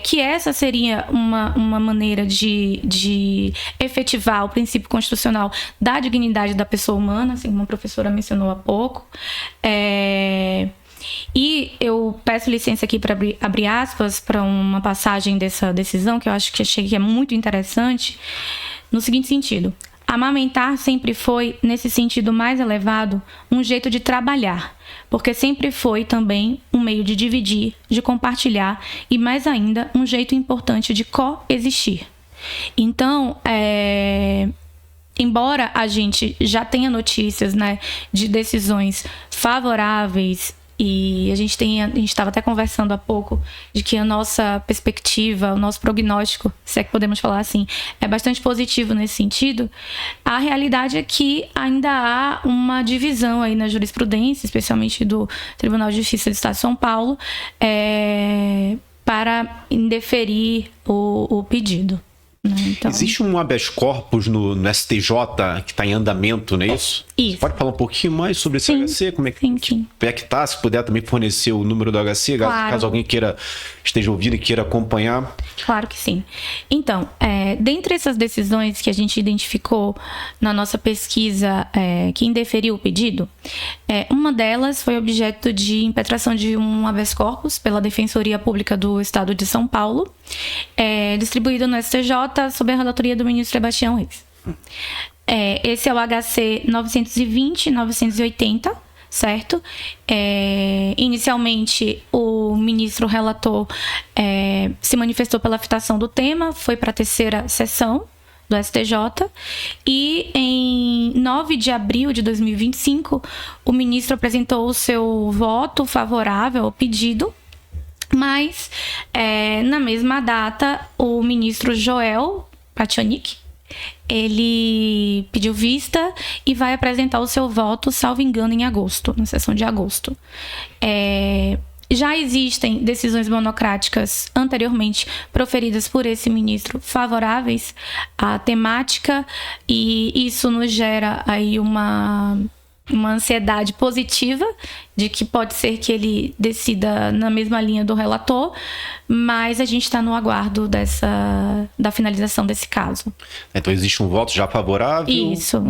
que essa seria uma maneira de efetivar o princípio constitucional da dignidade da pessoa humana, assim como a professora mencionou há pouco. E eu peço licença aqui para abrir aspas para uma passagem dessa decisão que eu achei que é muito interessante, no seguinte sentido: amamentar sempre foi, nesse sentido mais elevado, um jeito de trabalhar, porque sempre foi também um meio de dividir, de compartilhar e, mais ainda, um jeito importante de coexistir. Então, embora a gente já tenha notícias, né, de decisões favoráveis, e a gente estava até conversando há pouco de que a nossa perspectiva, o nosso prognóstico, se é que podemos falar assim, é bastante positivo nesse sentido, a realidade é que ainda há uma divisão aí na jurisprudência, especialmente do Tribunal de Justiça do Estado de São Paulo, para indeferir o pedido. Então, existe um habeas corpus no STJ que está em andamento, não é isso? Isso. Você pode falar um pouquinho mais sobre esse HC? Como é que está? Se puder também fornecer o número do HC, claro, caso alguém esteja ouvindo e queira acompanhar. Claro que sim. Então, dentre essas decisões que a gente identificou na nossa pesquisa que indeferiu o pedido, uma delas foi objeto de impetração de um habeas corpus pela Defensoria Pública do Estado de São Paulo, distribuído no STJ sob a relatoria do ministro Sebastião Reis. Esse é o HC 920 e 980, certo? Inicialmente, o ministro relator se manifestou pela fitação do tema, foi para a 3ª sessão do STJ, e em 9 de abril de 2025, o ministro apresentou o seu voto favorável ao pedido, Mas, na mesma data, o ministro Joel Pationic, ele pediu vista e vai apresentar o seu voto, salvo engano, em agosto, na sessão de agosto. Já existem decisões monocráticas anteriormente proferidas por esse ministro favoráveis à temática, e isso nos gera aí uma ansiedade positiva de que pode ser que ele decida na mesma linha do relator, mas a gente está no aguardo da finalização desse caso. Então existe um voto já favorável. Isso.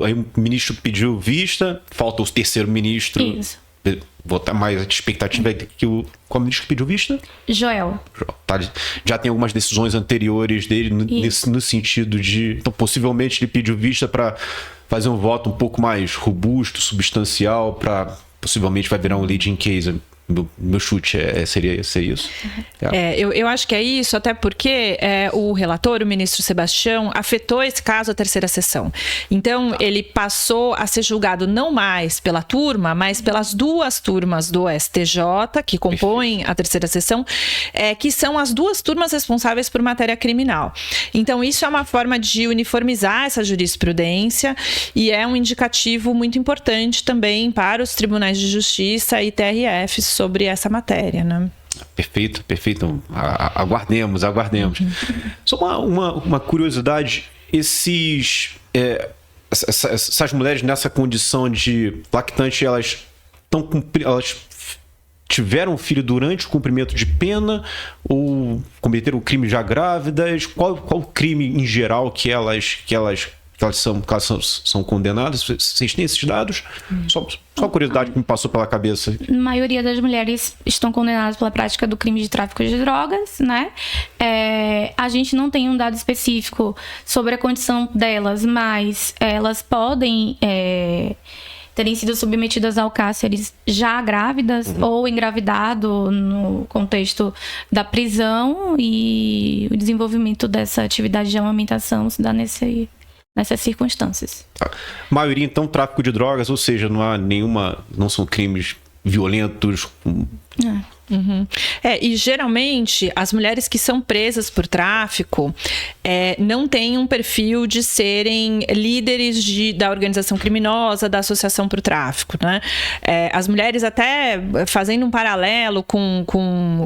Aí o ministro pediu vista, falta o terceiro ministro. Isso. Votar mais. A expectativa é que qual ministro que pediu vista? Joel. Tá, já tem algumas decisões anteriores dele no sentido de... Então, possivelmente ele pediu vista para fazer um voto um pouco mais robusto, substancial, para possivelmente vai virar um leading case. Meu chute seria isso. Eu acho que é isso, até porque o relator, o ministro Sebastião, afetou esse caso à terceira sessão. Então, ele passou a ser julgado não mais pela turma, mas pelas duas turmas do STJ, que compõem a terceira sessão, que são as duas turmas responsáveis por matéria criminal. Então, isso é uma forma de uniformizar essa jurisprudência e é um indicativo muito importante também para os tribunais de justiça e TRFs sobre essa matéria, né? Perfeito. Aguardemos. Só uma curiosidade, essas mulheres nessa condição de lactante, elas tiveram filho durante o cumprimento de pena ou cometeram o crime já grávidas? Qual o crime em geral que elas são condenadas? Vocês têm esses dados? Só curiosidade que me passou pela cabeça. A maioria das mulheres estão condenadas pela prática do crime de tráfico de drogas, né? A gente não tem um dado específico sobre a condição delas, mas elas podem terem sido submetidas ao cárcere já grávidas ou engravidado no contexto da prisão, e o desenvolvimento dessa atividade de amamentação se dá nessas circunstâncias. A maioria, então, tráfico de drogas, ou seja, não são crimes violentos. E geralmente as mulheres que são presas por tráfico não têm um perfil de serem líderes da organização criminosa, da associação para o tráfico, né? As mulheres, até fazendo um paralelo com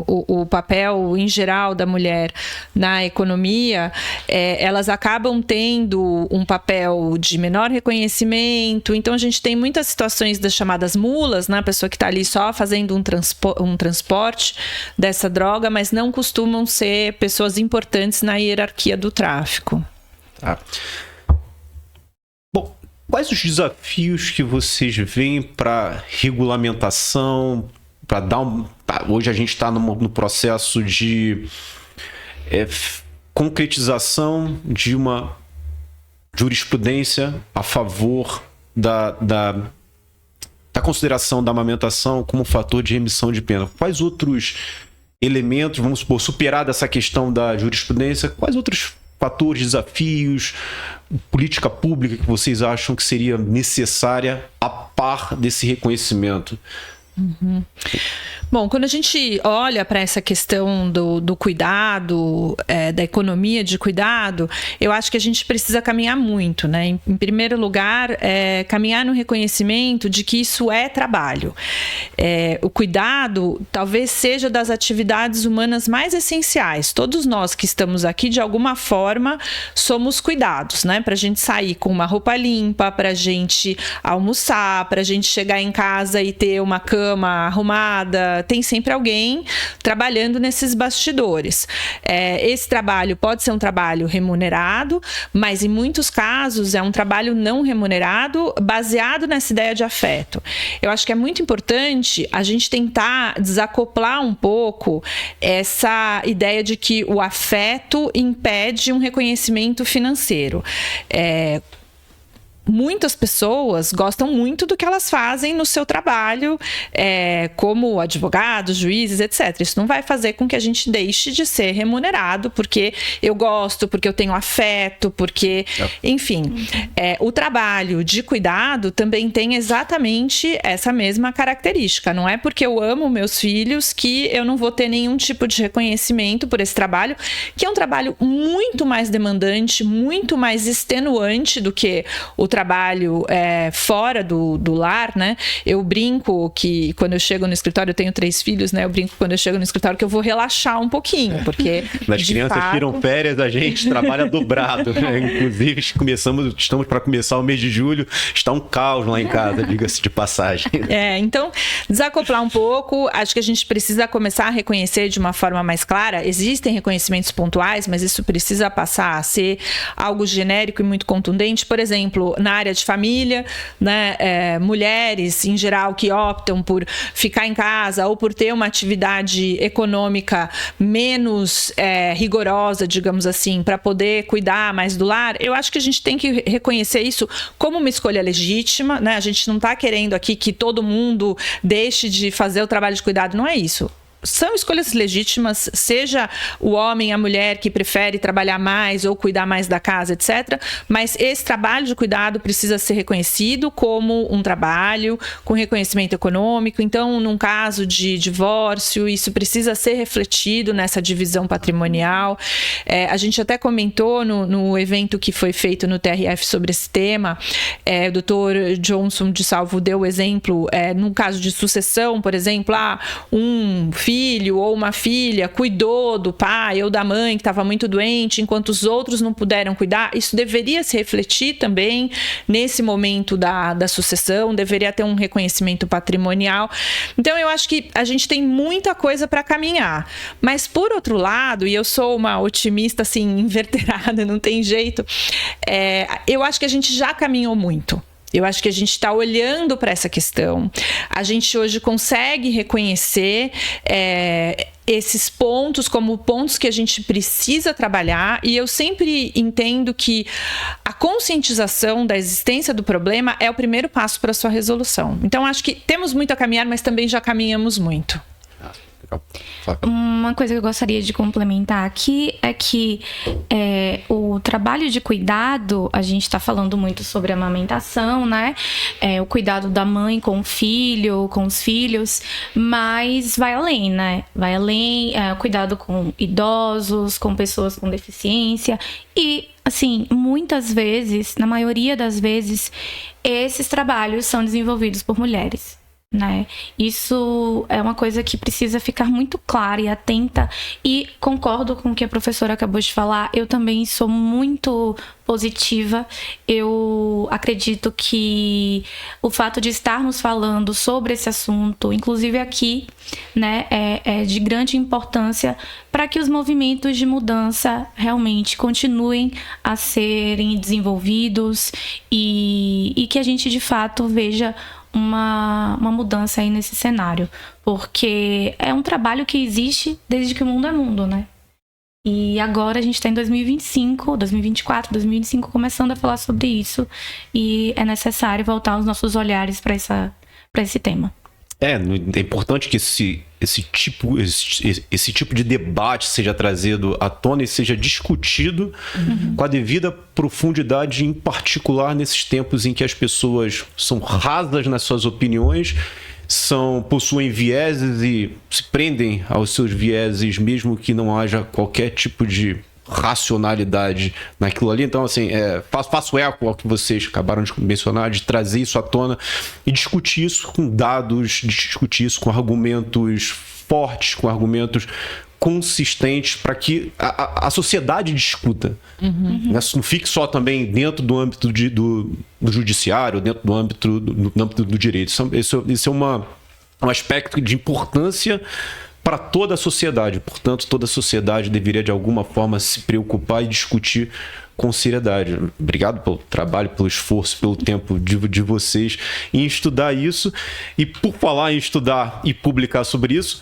o papel em geral da mulher na economia, elas acabam tendo um papel de menor reconhecimento. Então a gente tem muitas situações das chamadas mulas, né? A pessoa que está ali só fazendo um transporte dessa droga, mas não costumam ser pessoas importantes na hierarquia do tráfico. Bom, quais os desafios que vocês veem para regulamentação, para hoje a gente está no processo de concretização de uma jurisprudência a favor da consideração da amamentação como fator de remissão de pena. Quais outros elementos, vamos supor, superada essa questão da jurisprudência, quais outros fatores, desafios, política pública que vocês acham que seria necessária a par desse reconhecimento? Bom, quando a gente olha para essa questão do cuidado, da economia de cuidado, eu acho que a gente precisa caminhar muito, né? Em primeiro lugar, caminhar no reconhecimento de que isso é trabalho. O cuidado talvez seja das atividades humanas mais essenciais. Todos nós que estamos aqui, de alguma forma, somos cuidados, né? Para a gente sair com uma roupa limpa, para a gente almoçar, para a gente chegar em casa e ter uma cama arrumada. Tem sempre alguém trabalhando nesses bastidores. Esse trabalho pode ser um trabalho remunerado, mas em muitos casos é um trabalho não remunerado, baseado nessa ideia de afeto. Eu acho que é muito importante a gente tentar desacoplar um pouco essa ideia de que o afeto impede um reconhecimento financeiro. muitas pessoas gostam muito do que elas fazem no seu trabalho, como advogados, juízes, etc. Isso não vai fazer com que a gente deixe de ser remunerado, porque eu gosto, porque eu tenho afeto, porque, enfim. O trabalho de cuidado também tem exatamente essa mesma característica. Não é porque eu amo meus filhos que eu não vou ter nenhum tipo de reconhecimento por esse trabalho, que é um trabalho muito mais demandante, muito mais extenuante do que o trabalho fora do lar, né? Eu brinco que quando eu chego no escritório, eu tenho 3 filhos, né? Eu brinco quando eu chego no escritório que eu vou relaxar um pouquinho, porque as crianças tiram férias, a gente trabalha dobrado, né? Inclusive, estamos para começar o mês de julho, está um caos lá em casa, diga-se de passagem. Então, desacoplar um pouco, acho que a gente precisa começar a reconhecer de uma forma mais clara. Existem reconhecimentos pontuais, mas isso precisa passar a ser algo genérico e muito contundente. Por exemplo, na área de família, né, mulheres em geral que optam por ficar em casa ou por ter uma atividade econômica menos rigorosa, digamos assim, para poder cuidar mais do lar, eu acho que a gente tem que reconhecer isso como uma escolha legítima, né? A gente não está querendo aqui que todo mundo deixe de fazer o trabalho de cuidado, não é isso. São escolhas legítimas, seja o homem, a mulher que prefere trabalhar mais ou cuidar mais da casa, etc. Mas esse trabalho de cuidado precisa ser reconhecido como um trabalho com reconhecimento econômico. Então, num caso de divórcio, isso precisa ser refletido nessa divisão patrimonial. A gente até comentou no evento que foi feito no TRF sobre esse tema. O Dr. Johnson de Salvo deu o exemplo, num caso de sucessão, por exemplo, um filho ou uma filha cuidou do pai ou da mãe que estava muito doente, enquanto os outros não puderam cuidar. Isso deveria se refletir também nesse momento da sucessão, deveria ter um reconhecimento patrimonial. Então, eu acho que a gente tem muita coisa para caminhar. Mas, por outro lado, e eu sou uma otimista assim, inverterada, não tem jeito, eu acho que a gente já caminhou muito. Eu acho que a gente está olhando para essa questão. A gente hoje consegue reconhecer esses pontos como pontos que a gente precisa trabalhar, e eu sempre entendo que a conscientização da existência do problema é o primeiro passo para a sua resolução. Então, acho que temos muito a caminhar, mas também já caminhamos muito. Uma coisa que eu gostaria de complementar aqui é que o trabalho de cuidado, a gente está falando muito sobre a amamentação, né? O cuidado da mãe com o filho, com os filhos, mas vai além, né? Vai além, cuidado com idosos, com pessoas com deficiência e, assim, muitas vezes, na maioria das vezes, esses trabalhos são desenvolvidos por mulheres. Né? Isso é uma coisa que precisa ficar muito clara e atenta, e concordo com o que a professora acabou de falar. Eu também sou muito positiva. Eu acredito que o fato de estarmos falando sobre esse assunto, inclusive aqui, né, é de grande importância para que os movimentos de mudança realmente continuem a serem desenvolvidos e que a gente de fato veja uma mudança aí nesse cenário, porque é um trabalho que existe desde que o mundo é mundo, né? E agora a gente está em 2025, 2024, 2025 começando a falar sobre isso, e é necessário voltar os nossos olhares para esse tema. É importante que esse tipo de debate seja trazido à tona e seja discutido com a devida profundidade, em particular nesses tempos em que as pessoas são rasas nas suas opiniões, possuem vieses e se prendem aos seus vieses, mesmo que não haja qualquer tipo de racionalidade naquilo ali. Então, assim, faço eco ao que vocês acabaram de mencionar, de trazer isso à tona e discutir isso com dados, discutir isso com argumentos fortes, com argumentos consistentes, para que a sociedade discuta. Não fique só também dentro do âmbito do judiciário, dentro do âmbito do direito. Isso é um aspecto de importância para toda a sociedade. Portanto, toda a sociedade deveria, de alguma forma, se preocupar e discutir com seriedade. Obrigado pelo trabalho, pelo esforço, pelo tempo de vocês em estudar isso. E por falar em estudar e publicar sobre isso,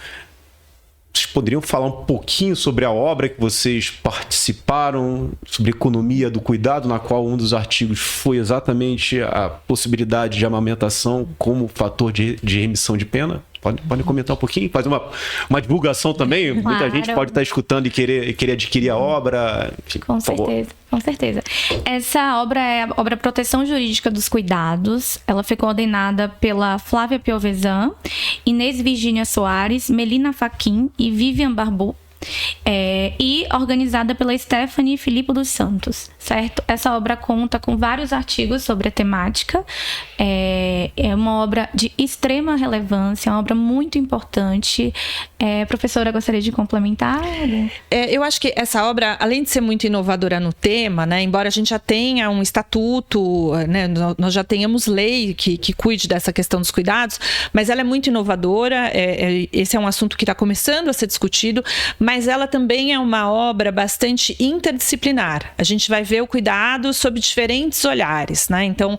vocês poderiam falar um pouquinho sobre a obra que vocês participaram, sobre economia do cuidado, na qual um dos artigos foi exatamente a possibilidade de amamentação como fator de remissão de pena? Pode comentar um pouquinho, fazer uma divulgação também. Claro. Muita gente pode estar escutando e querer adquirir a obra. Enfim, com certeza, com certeza. Essa obra é a obra Proteção Jurídica dos Cuidados. Ela foi coordenada pela Flávia Piovesan, Inês Virgínia Soares, Melina Faquin e Vivian Barbu. E organizada pela Stephanie Filipe dos Santos, certo? Essa obra conta com vários artigos sobre a temática. É uma obra de extrema relevância, uma obra muito importante. Professora, gostaria de complementar? Eu acho que essa obra, além de ser muito inovadora no tema, né, embora a gente já tenha um estatuto, né, nós já tenhamos lei que cuide dessa questão dos cuidados, mas ela é muito inovadora. Esse é um assunto que está começando a ser discutido, mas ela também é uma obra bastante interdisciplinar. A gente vai ver o cuidado sob diferentes olhares, né? Então,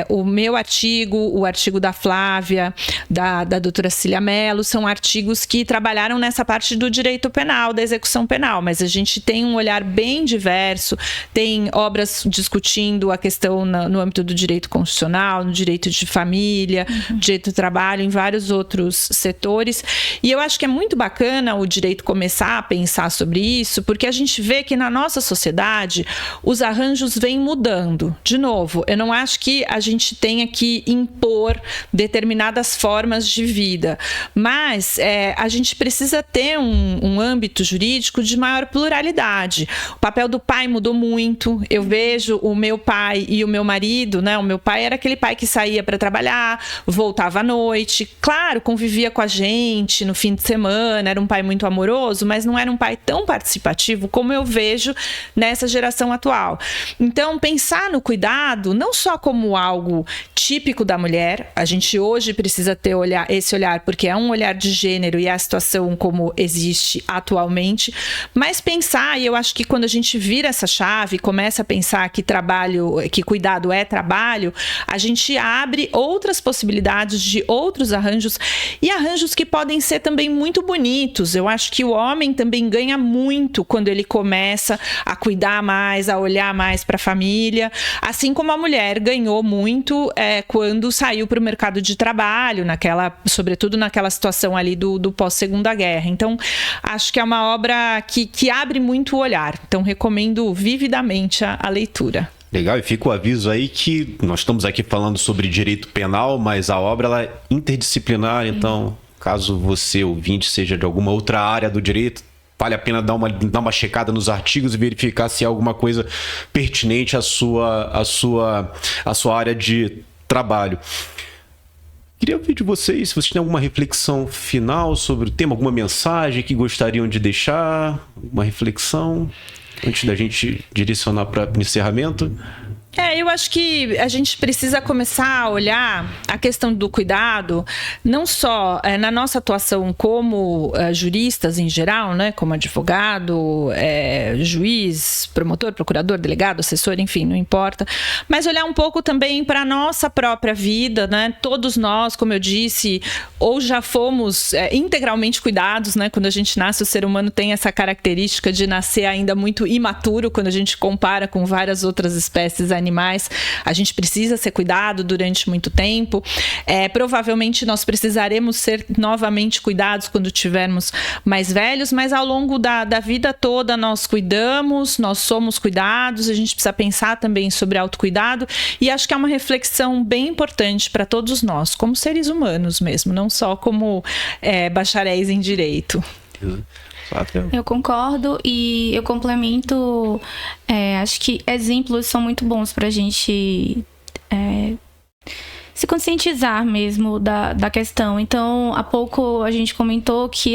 o meu artigo, o artigo da Flávia, da doutora Cília Mello, são artigos que trabalharam nessa parte do direito penal, da execução penal, mas a gente tem um olhar bem diverso, tem obras discutindo a questão no âmbito do direito constitucional, no direito de família, direito do trabalho, em vários outros setores, e eu acho que é muito bacana o direito começar a pensar sobre isso, porque a gente vê que na nossa sociedade os arranjos vêm mudando. De novo, eu não acho que a gente tenha que impor determinadas formas de vida, mas a gente precisa ter um âmbito jurídico de maior pluralidade. O papel do pai mudou muito. Eu vejo o meu pai e o meu marido, né? O meu pai era aquele pai que saía para trabalhar, voltava à noite, claro, convivia com a gente no fim de semana, era um pai muito amoroso, mas não era um pai tão participativo como eu vejo nessa geração atual. Então, pensar no cuidado não só como algo típico da mulher, a gente hoje precisa ter esse olhar, porque é um olhar de gênero e é a situação como existe atualmente, mas pensar, e eu acho que quando a gente vira essa chave, começa a pensar que cuidado é trabalho, a gente abre outras possibilidades de outros arranjos, e arranjos que podem ser também muito bonitos. Eu acho que o homem também ganha muito quando ele começa a cuidar mais, a olhar mais para a família, assim como a mulher ganhou muito quando saiu para o mercado de trabalho, sobretudo naquela situação ali do pós-Segunda Guerra. Então, acho que é uma obra que abre muito o olhar. Então, recomendo vividamente a leitura. Legal, e fica o aviso aí que nós estamos aqui falando sobre direito penal, mas a obra ela é interdisciplinar, então, caso você, ouvinte, seja de alguma outra área do direito, vale a pena dar uma checada nos artigos e verificar se há alguma coisa pertinente à sua área de trabalho. Queria ouvir de vocês, se vocês têm alguma reflexão final sobre o tema, alguma mensagem que gostariam de deixar, uma reflexão antes da gente direcionar para o encerramento. Eu acho que a gente precisa começar a olhar a questão do cuidado, não só na nossa atuação como juristas em geral, né, como advogado, juiz, promotor, procurador, delegado, assessor, enfim, não importa, mas olhar um pouco também para a nossa própria vida, né? Todos nós, como eu disse, ou já fomos integralmente cuidados, né? Quando a gente nasce, o ser humano tem essa característica de nascer ainda muito imaturo, quando a gente compara com várias outras espécies animais, a gente precisa ser cuidado durante muito tempo. Provavelmente nós precisaremos ser novamente cuidados quando tivermos mais velhos, mas ao longo da vida toda nós cuidamos, nós somos cuidados, a gente precisa pensar também sobre autocuidado, e acho que é uma reflexão bem importante para todos nós, como seres humanos mesmo, não só como bacharéis em direito. Eu concordo e eu complemento. Acho que exemplos são muito bons para a gente se conscientizar mesmo da questão. Então, há pouco a gente comentou que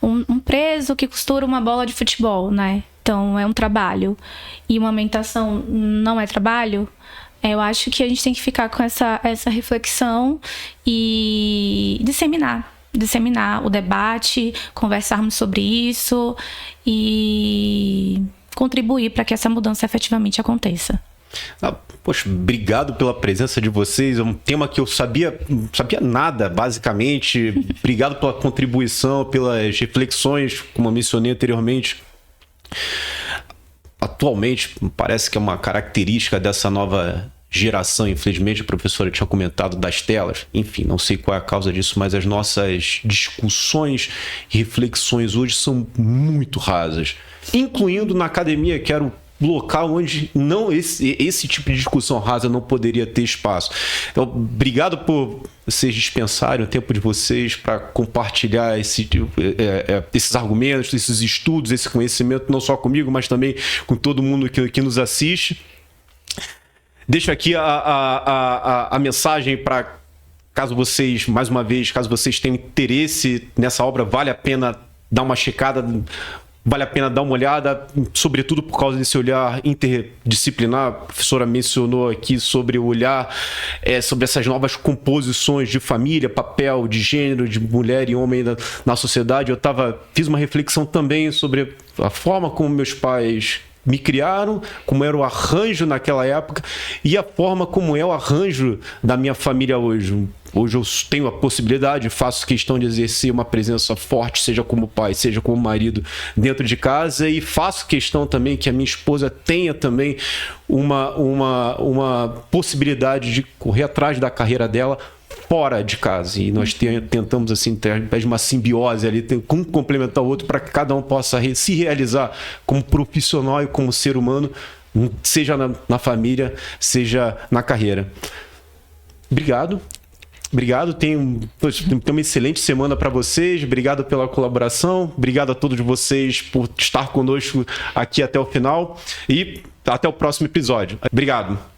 um preso que costura uma bola de futebol, né? Então, é um trabalho. E uma amamentação não é trabalho. Eu acho que a gente tem que ficar com essa reflexão e disseminar o debate, conversarmos sobre isso e contribuir para que essa mudança efetivamente aconteça. Poxa, obrigado pela presença de vocês. É um tema que eu sabia nada, basicamente. Obrigado pela contribuição, pelas reflexões, como eu mencionei anteriormente. Atualmente, parece que é uma característica dessa nova geração, infelizmente, a professora tinha comentado das telas. Enfim, não sei qual é a causa disso, mas as nossas discussões e reflexões hoje são muito rasas. Incluindo na academia, que era o local onde esse tipo de discussão rasa não poderia ter espaço. Então, obrigado por vocês dispensarem o tempo de vocês para compartilhar esses argumentos, esses estudos, esse conhecimento, não só comigo, mas também com todo mundo que nos assiste. Deixo aqui a mensagem para, caso vocês, mais uma vez, caso vocês tenham interesse nessa obra, vale a pena dar uma checada, vale a pena dar uma olhada, sobretudo por causa desse olhar interdisciplinar. A professora mencionou aqui sobre o olhar, sobre essas novas composições de família, papel de gênero, de mulher e homem na sociedade. Eu fiz uma reflexão também sobre a forma como meus pais me criaram, como era o arranjo naquela época e a forma como é o arranjo da minha família hoje. Hoje eu tenho a possibilidade, faço questão de exercer uma presença forte, seja como pai, seja como marido, dentro de casa, e faço questão também que a minha esposa tenha também uma possibilidade de correr atrás da carreira dela fora de casa. E nós tentamos, assim, ter uma simbiose ali, um complementar o outro, para que cada um possa se realizar como profissional e como ser humano, seja na família, seja na carreira. Obrigado. Tenham uma excelente semana para vocês. Obrigado pela colaboração. Obrigado a todos vocês por estar conosco aqui até o final. E até o próximo episódio. Obrigado.